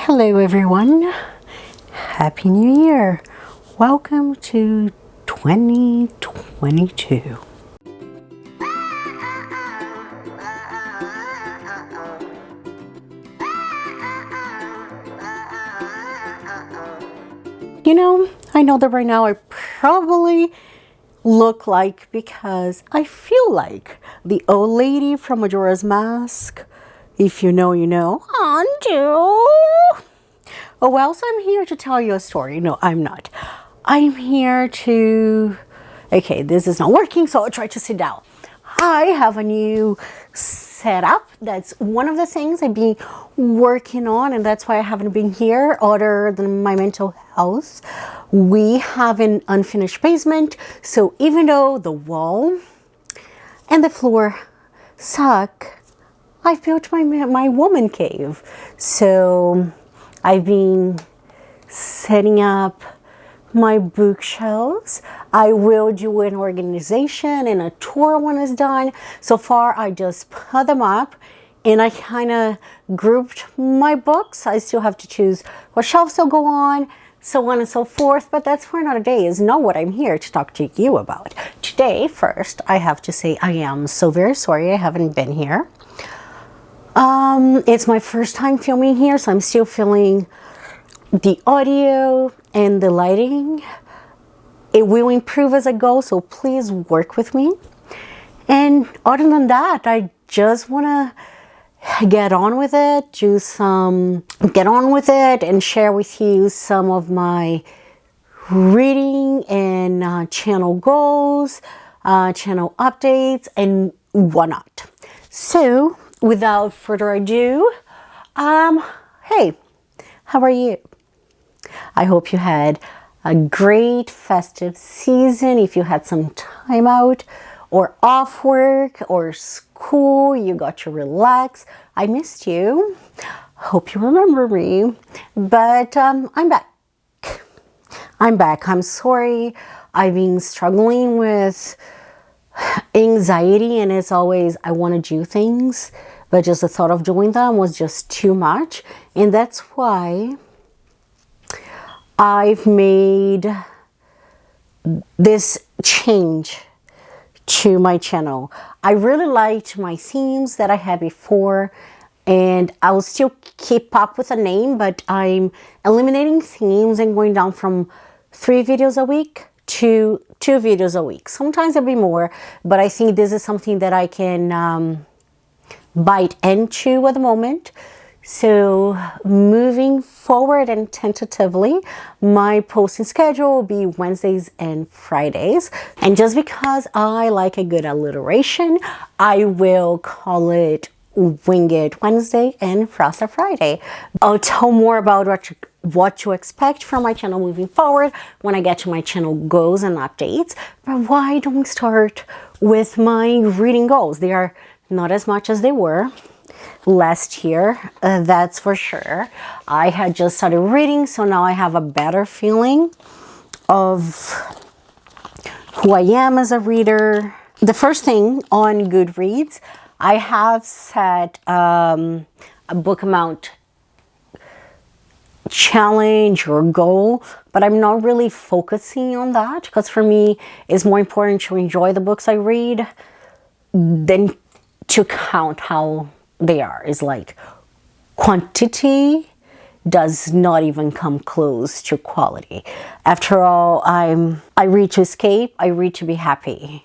Hello everyone, Happy New Year. Welcome to 2022. I know that right now I probably look like, because I feel like the old lady from Majora's Mask. If you know, you know. Undo. Oh, well, so I'm here to tell you a story. No, I'm not. I'm here to... Okay, this is not working, so I'll try to sit down. I have a new setup. That's one of the things I've been working on, and that's why I haven't been here other than my mental health. We have an unfinished basement, so even though the wall and the floor suck, I've built my woman cave. So I've been setting up my bookshelves. I will do an organization and a tour when it's done. So far, I just put them up and I kind of grouped my books. I still have to choose what shelves they'll go on, so on and so forth. But that's for another day. Is not what I'm here to talk to you about. Today, first, I have to say I am so very sorry I haven't been here. It's my first time filming here, so I'm still feeling the audio and the lighting. It will improve as I go, so please work with me. And other than that, I just want to get on with it, and share with you some of my reading and channel goals, channel updates, and whatnot. So, without further ado, hey, how are you? I hope you had a great festive season. If you had some time out or off work or school, you got to relax. I missed you. Hope you remember me. But I'm back. I'm sorry. I've been struggling with anxiety, and it's always I want to do things, but just the thought of doing them was just too much. And that's why I've made this change to my channel. I really liked my themes that I had before, and I will still keep up with a name, but I'm eliminating themes and going down from 3 videos a week to 2 videos a week. Sometimes it'll be more, but I think this is something that I can bite into at the moment. So moving forward and tentatively, my posting schedule will be Wednesdays and Fridays. And just because I like a good alliteration, I will call it Wing It Wednesday and Frosted Friday. I'll tell more about what to expect from my channel moving forward when I get to my channel goals and updates. But why don't we start with my reading goals? They are not as much as they were last year, that's for sure. I had just started reading, so now I have a better feeling of who I am as a reader. The first thing on Goodreads, I have set a book amount challenge or goal, but I'm not really focusing on that, because for me it's more important to enjoy the books I read than to count how they are. Is like quantity does not even come close to quality. After all, I read to escape, I read to be happy.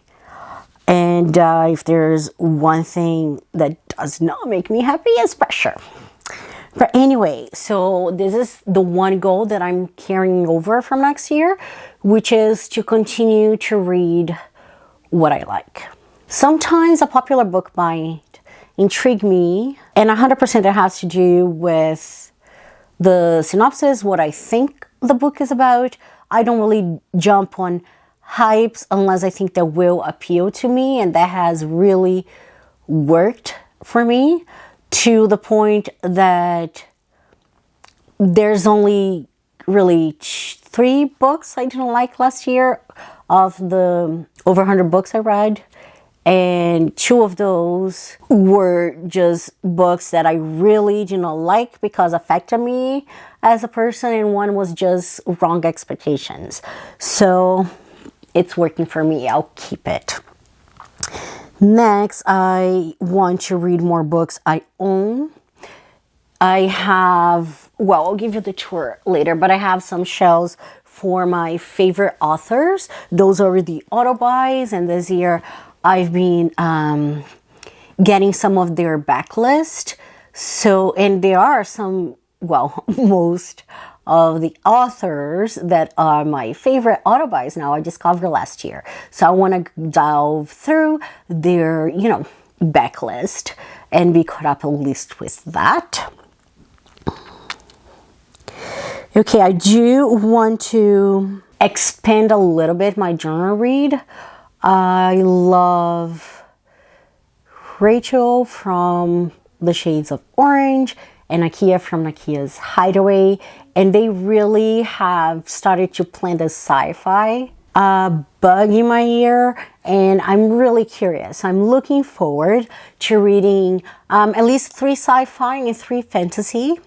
And if there's one thing that does not make me happy, it's pressure. But anyway, so this is the one goal that I'm carrying over from next year, which is to continue to read what I like. Sometimes a popular book might intrigue me, and 100% it has to do with the synopsis, what I think the book is about. I don't really jump on hypes unless I think that will appeal to me, and that has really worked for me to the point that there's only really 3 books I didn't like last year of the over 100 books I read. And two of those were just books that I really did not like because affected me as a person, and one was just wrong expectations. So it's working for me. I'll keep it. Next, I want to read more books I own. I have, well, I'll give you the tour later, but I have some shelves for my favorite authors. Those are the auto buys, and this year I've been getting some of their backlist. So, and there are some, well, most of the authors that are my favorite auto buys now I discovered last year. So I want to delve through their, backlist and be caught up at least with that. Okay, I do want to expand a little bit my genre read. I love Rachel from The Shades of Orange and Nakia from Nakia's Hideaway, and they really have started to plant a sci-fi bug in my ear, and I'm really curious. I'm looking forward to reading at least 3 sci-fi and 3 fantasy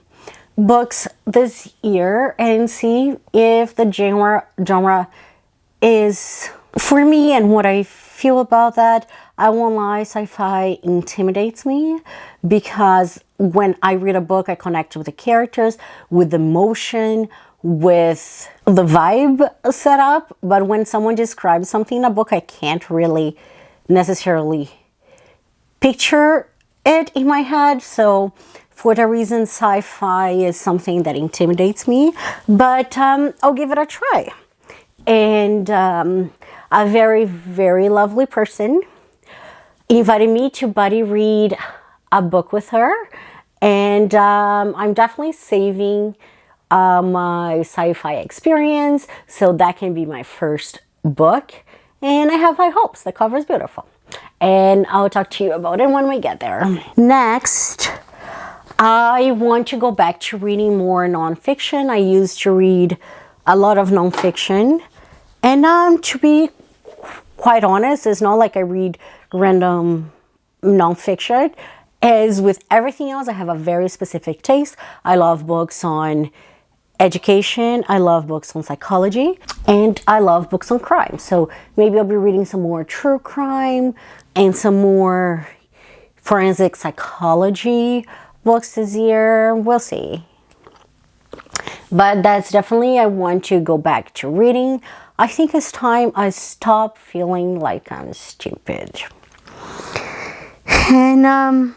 books this year and see if the genre is for me and what I feel about that. I won't lie, sci-fi intimidates me because when I read a book, I connect with the characters, with the emotion, with the vibe set up. But when someone describes something in a book, I can't really necessarily picture it in my head. So for that reason, sci-fi is something that intimidates me, but I'll give it a try. And a very, very lovely person invited me to buddy read a book with her, and I'm definitely saving my sci-fi experience so that can be my first book, and I have high hopes. The cover is beautiful, and I'll talk to you about it when we get there. Next, I want to go back to reading more nonfiction. I used to read a lot of nonfiction, and to be quite honest, it's not like I read random nonfiction. As with everything else, I have a very specific taste. I love books on education, I love books on psychology, and I love books on crime. So maybe I'll be reading some more true crime and some more forensic psychology books this year. We'll see. But that's definitely, I want to go back to reading. I think it's time I stop feeling like I'm stupid. And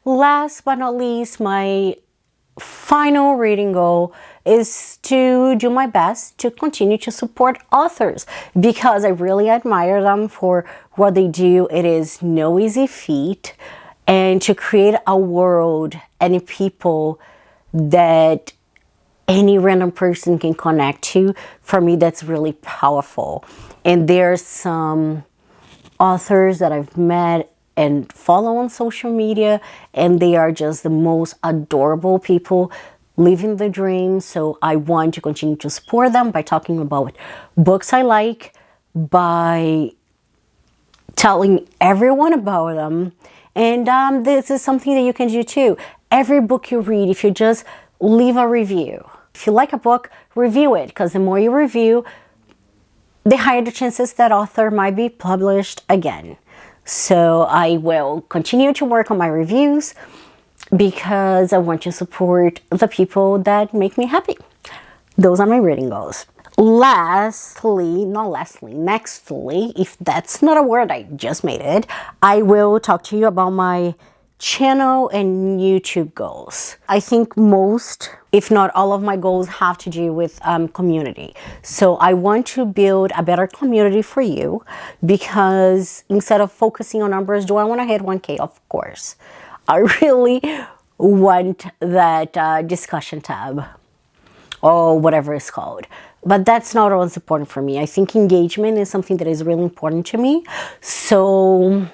last but not least, my final reading goal is to do my best to continue to support authors because I really admire them for what they do. It is no easy feat, and to create a world and people that any random person can connect to, for me, that's really powerful. And there's some authors that I've met and follow on social media, and they are just the most adorable people living the dream. So I want to continue to support them by talking about books I like, by telling everyone about them. And this is something that you can do too. Every book you read, if you just leave a review. If you like a book, review it, because the more you review, the higher the chances that author might be published again. So I will continue to work on my reviews because I want to support the people that make me happy. Those are my reading goals. Nextly, if that's not a word, I just made it, I will talk to you about my channel and YouTube goals. I think most, if not all of my goals have to do with community. So I want to build a better community for you because instead of focusing on numbers, do I want to hit 1K? Of course. I really want that discussion tab or whatever it's called. But that's not what's important for me. I think engagement is something that is really important to me. So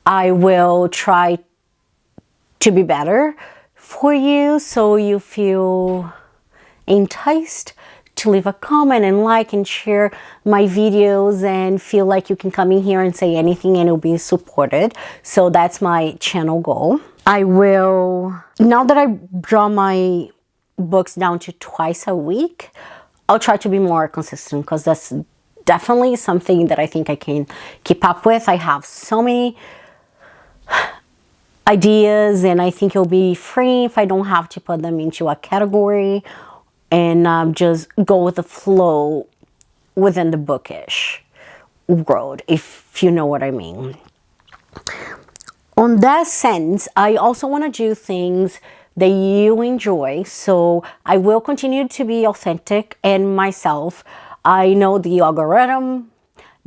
I will try to be better for you so you feel enticed to leave a comment and like and share my videos and feel like you can come in here and say anything and it'll be supported. So that's my channel goal. I will, now that I draw my books down to twice a week, I'll try to be more consistent because that's definitely something that I think I can keep up with. I have so many ideas and I think it'll be free if I don't have to put them into a category and just go with the flow within the bookish world, if you know what I mean. On that sense, I also want to do things that you enjoy, so I will continue to be authentic and myself. I know the algorithm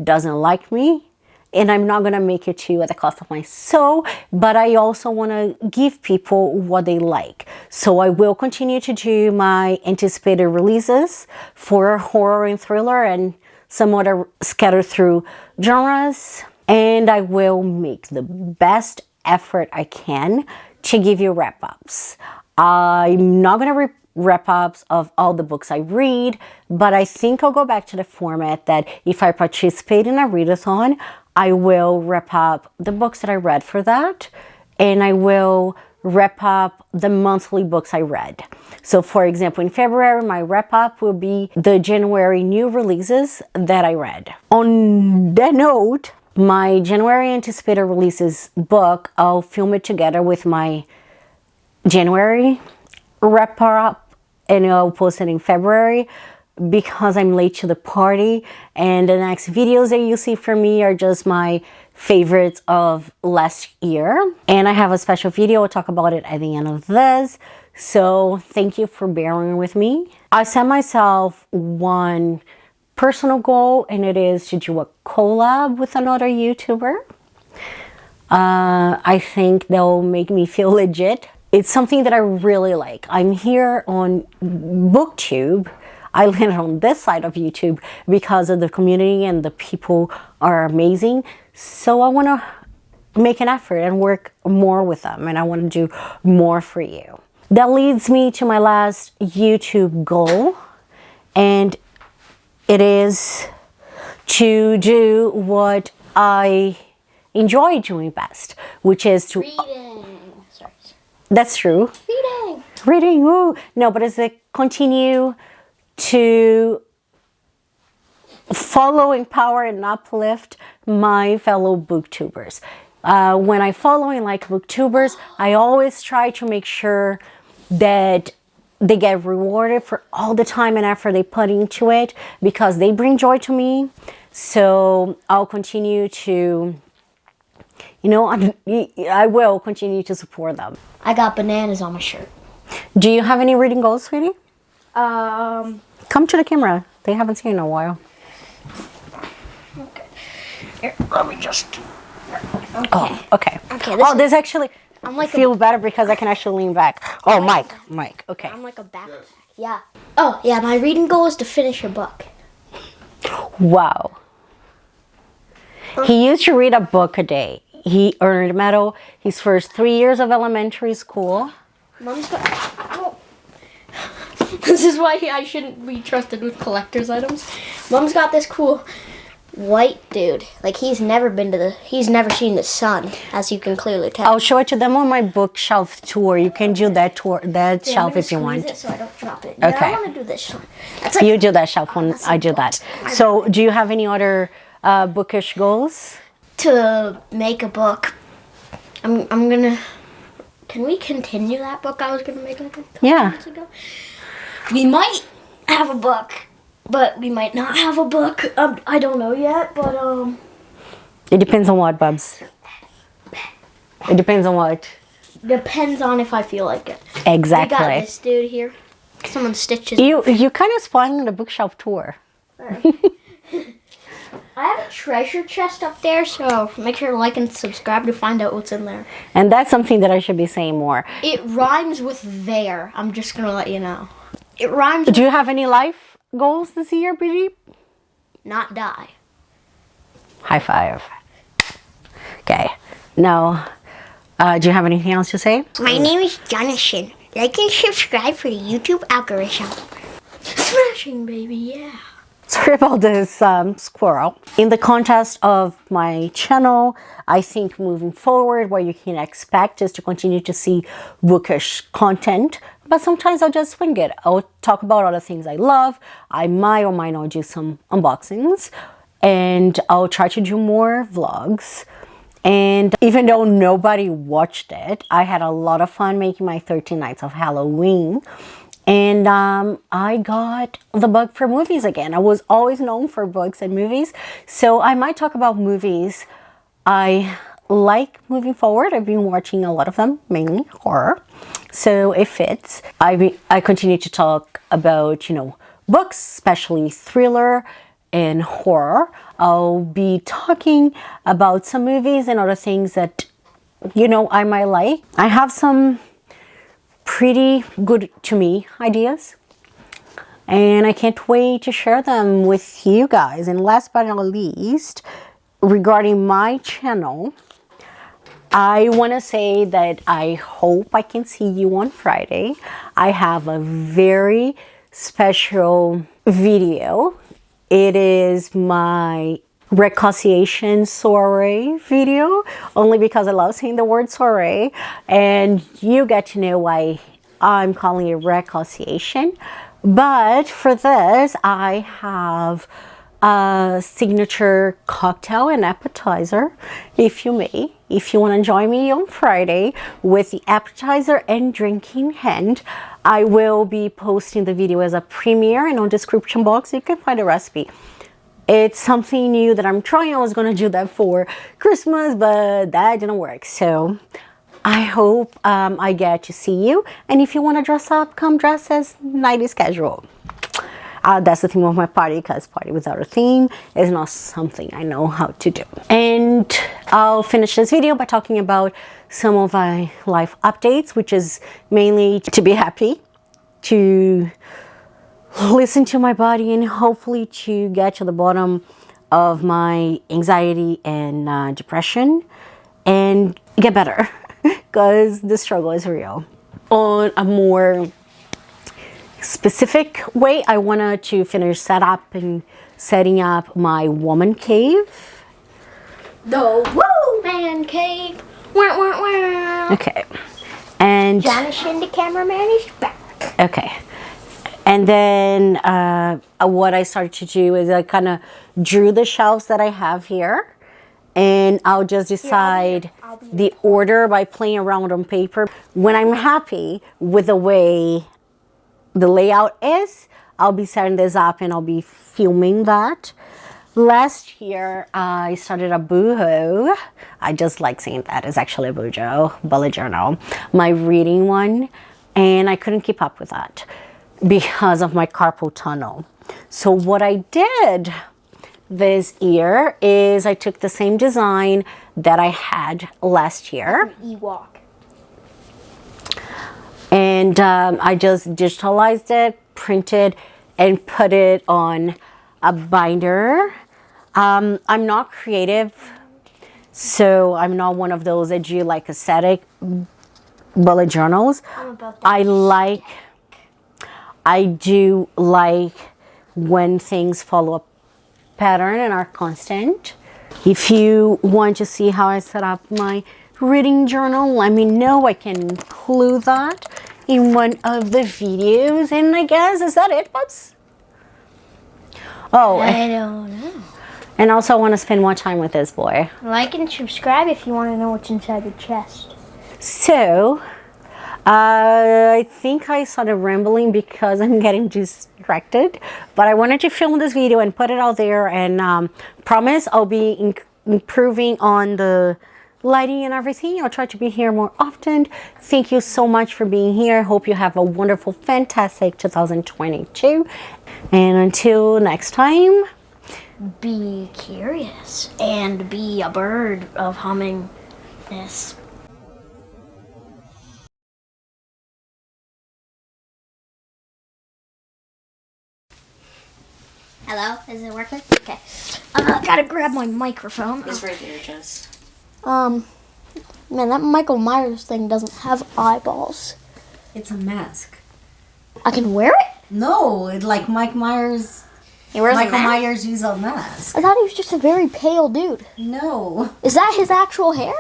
doesn't like me, and I'm not going to make it to you at the cost of my soul, but I also want to give people what they like. So I will continue to do my anticipated releases for horror and thriller and some other scattered through genres. And I will make the best effort I can to give you wrap-ups. I'm not going to wrap-ups of all the books I read, but I think I'll go back to the format that if I participate in a readathon, I will wrap up the books that I read for that, and I will wrap up the monthly books I read. So for example, in February, my wrap up will be the January new releases that I read. On that note, my January anticipated releases book, I'll film it together with my January wrap up and I'll post it in February because I'm late to the party, and the next videos that you see from me are just my favorites of last year. And I have a special video, I'll talk about it at the end of this. So thank you for bearing with me. I set myself one personal goal, and it is to do a collab with another YouTuber. I think they'll make me feel legit. It's something that I really like. I'm here on BookTube. I landed on this side of YouTube because of the community and the people are amazing. So I want to make an effort and work more with them, and I want to do more for you. That leads me to my last YouTube goal, and it is to do what I enjoy doing best, which is to reading. Sorry. That's true. Reading. Ooh. No, but it's to continue to follow, empower, and uplift my fellow booktubers. When I follow and like booktubers, I always try to make sure that they get rewarded for all the time and effort they put into it because they bring joy to me. So I'll continue to, I will continue to support them. I got bananas on my shirt. Do you have any reading goals, sweetie? Come to the camera. They haven't seen you in a while. Okay. Here, let me just. Okay. Oh, okay. Okay. This actually. I'm like feel better because I can actually lean back. Oh, Mike. Okay. I'm like a backpack. Yes. Yeah. Oh, yeah. My reading goal is to finish a book. Wow. He used to read a book a day. He earned a medal his first 3 years of elementary school. Mom's got. Oh. This is why I shouldn't be trusted with collector's items. Mom's got this cool white dude. Like he's never seen the sun, as you can clearly tell. I'll show it to them on my bookshelf tour. You can do that tour, that shelf if you want. It so I don't drop it. Okay. I want to do this one. You do that shelf when I do that. So, do you have any other bookish goals? To make a book. I'm gonna. Can we continue that book I was gonna make like a couple months ago? We might have a book, but we might not have a book. I don't know yet, but It depends on what, Bubs. It depends on what. Depends on if I feel like it. Exactly. We got this dude here. Someone stitches. You kind of spoiling the bookshelf tour. I have a treasure chest up there, so make sure to like and subscribe to find out what's in there. And that's something that I should be saying more. It rhymes with there. I'm just gonna let you know. It rhymes. Do you have any life goals this year, BG? Not die. High five. Okay. Now, do you have anything else to say? My name is Jonathan. Like and subscribe for the YouTube algorithm. Smashing, baby, yeah. Sorry about this squirrel. In the context of my channel, I think moving forward, what you can expect is to continue to see bookish content, but sometimes I'll just swing it. I'll talk about other things I love. I might or might not do some unboxings, and I'll try to do more vlogs. And even though nobody watched it, I had a lot of fun making my 13 Nights of Halloween. And I got the bug for movies again. I was always known for books and movies, so I might talk about movies I like moving forward. I've been watching a lot of them, mainly horror, so it fits. I continue to talk about, books, especially thriller and horror. I'll be talking about some movies and other things that, I might like. I have some pretty good to me ideas, and I can't wait to share them with you guys. And last but not least, regarding my channel, I want to say that I hope I can see you on Friday. I have a very special video. It is my reconciliation soiree video, only because I love saying the word soiree, and you get to know why I'm calling it reconciliation. But for this, I have a signature cocktail and appetizer, if you may. If you want to join me on Friday with the appetizer and drink in hand, I will be posting the video as a premiere, and on the description box you can find a recipe. It's something new that I'm trying. I was going to do that for Christmas, but that didn't work. So I hope I get to see you. And if you want to dress up, come dress as 90s casual. That's the theme of my party, because party without a theme is not something I know how to do. And I'll finish this video by talking about some of my life updates, which is mainly to be happy, to listen to my body, and hopefully to get to the bottom of my anxiety and depression and get better, because the struggle is real. On a more specific way, I wanted to finish setting up my woman cave. The Woo Man Cave. Wah, wah, wah. Okay. And Jonathan, the cameraman, is back. okay. And then what I started to do is I kind of drew the shelves that I have here, and I'll just decide the order by playing around on paper. When I'm happy with the way the layout is, I'll be setting this up and I'll be filming that. Last year, I started a boohoo. I just like saying that. It's actually a bullet journal, my reading one, and I couldn't keep up with that because of my carpal tunnel. So what I did this year is I took the same design that I had last year. Ewok. And I just digitalized it, printed, and put it on a binder. I'm not creative, so I'm not one of those that do like aesthetic bullet journals. I do like when things follow a pattern and are constant. If you want to see how I set up my reading journal, let me know. I can include that in one of the videos. And I guess, is that it, Bubs? Oh, I don't know. And also I want to spend more time with this boy. Like and subscribe if you want to know what's inside the chest. So, I think I started rambling because I'm getting distracted. But I wanted to film this video and put it out there, and promise I'll be improving on the lighting and everything. I'll try to be here more often. Thank you so much for being here. Hope you have a wonderful, fantastic 2022. And until next time, be curious and be a bird of hummingness. Hello, is it working? Okay. Gotta grab my microphone. it's right there, Jess. Man, that Michael Myers thing doesn't have eyeballs. It's a mask. I can wear it? No, like Michael Myers uses a mask. I thought he was just a very pale dude. No. Is that his actual hair?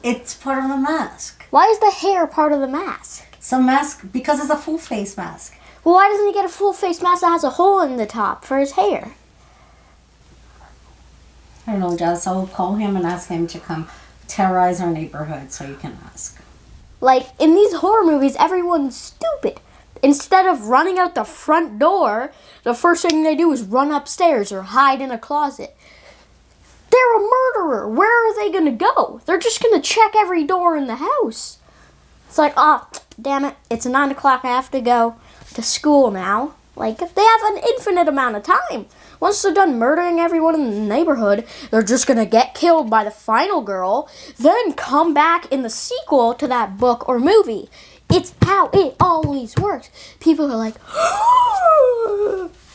It's part of the mask. Why is the hair part of the mask? Some mask, because it's a full face mask. Well, why doesn't he get a full face mask that has a hole in the top for his hair? I don't know, Jess. I'll call him and ask him to come terrorize our neighborhood so you can ask. Like, in these horror movies, everyone's stupid. Instead of running out the front door, the first thing they do is run upstairs or hide in a closet. They're a murderer. Where are they going to go? They're just going to check every door in the house. It's like, oh, damn it. It's 9 o'clock. I have to go to school now. Like, they have an infinite amount of time. Once they're done murdering everyone in the neighborhood, they're just going to get killed by the final girl, then come back in the sequel to that book or movie. It's how it always works. People are like,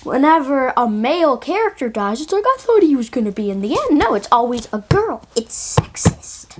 whenever a male character dies, it's like, I thought he was going to be in the end. No, it's always a girl. It's sexist.